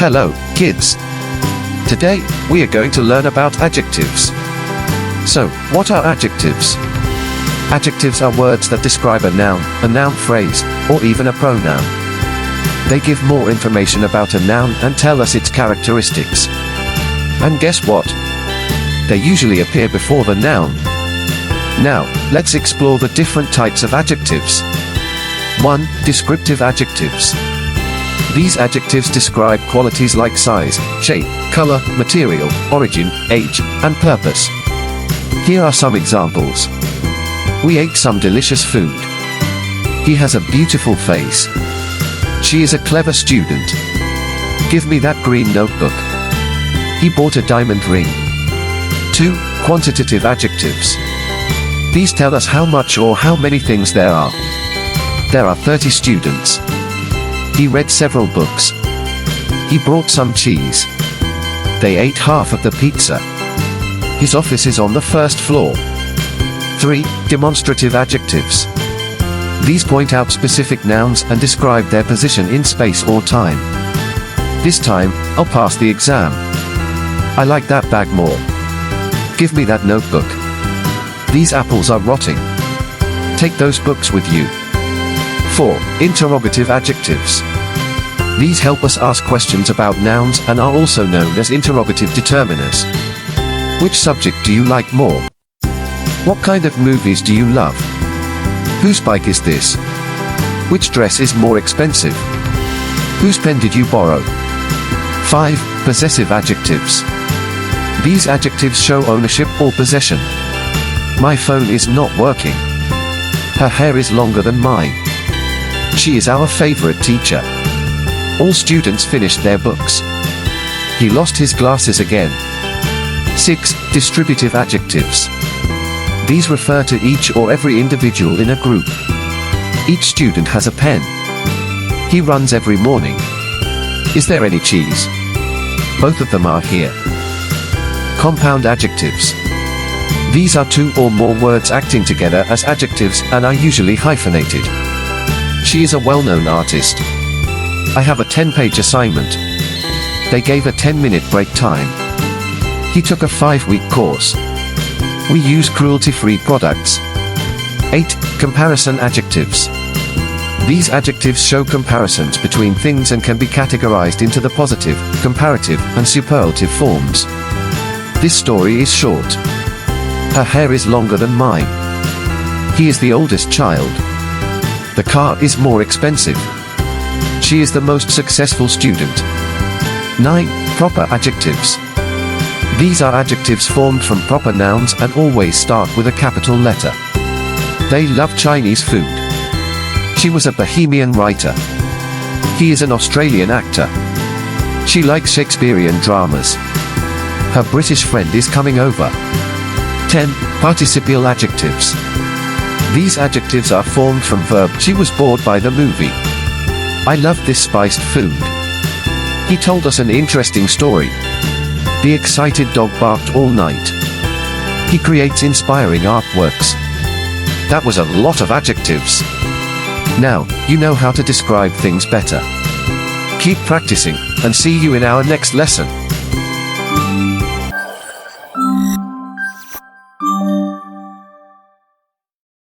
Hello, kids. Today, we are going to learn about adjectives. So, what are adjectives? Adjectives are words that describe a noun phrase, or even a pronoun. They give more information about a noun and tell us its characteristics. And guess what? They usually appear before the noun. Now, let's explore the different types of adjectives. 1. Descriptive adjectives. These adjectives describe qualities like size, shape, color, material, origin, age, and purpose. Here are some examples. We ate some delicious food. He has a beautiful face. She is a clever student. Give me that green notebook. He bought a diamond ring. 2. Quantitative adjectives. These tell us how much or how many things there are. There are 30 students. He read several books. He brought some cheese. They ate half of the pizza. His office is on the first floor. 3. Demonstrative adjectives. These point out specific nouns and describe their position in space or time. This time, I'll pass the exam. I like that bag more. Give me that notebook. These apples are rotting. Take those books with you. 4. Interrogative adjectives. These help us ask questions about nouns and are also known as interrogative determiners. Which subject do you like more? What kind of movies do you love? Whose bike is this? Which dress is more expensive? Whose pen did you borrow? 5. Possessive adjectives. These adjectives show ownership or possession. My phone is not working. Her hair is longer than mine. She is our favorite teacher. All students finished their books. He lost his glasses again. 6. Distributive adjectives. These refer to each or every individual in a group. Each student has a pen. He runs every morning. Is there any cheese? Both of them are here. Compound adjectives. These are two or more words acting together as adjectives and are usually hyphenated. She is a well-known artist. I have a 10-page assignment. They gave a 10-minute break time. He took a 5-week course. We use cruelty-free products. 8. Comparison adjectives. These adjectives show comparisons between things and can be categorized into the positive, comparative, and superlative forms. This story is short. Her hair is longer than mine. He is the oldest child. The car is more expensive. She is the most successful student. 9. Proper adjectives. These are adjectives formed from proper nouns and always start with a capital letter. They love Chinese food. She was a Bohemian writer. He is an Australian actor. She likes Shakespearean dramas. Her British friend is coming over. 10. Participial adjectives. These adjectives are formed from verb. She was bored by the movie. I love this spiced food. He told us an interesting story. The excited dog barked all night. He creates inspiring artworks. That was a lot of adjectives. Now, you know how to describe things better. Keep practicing, and see you in our next lesson.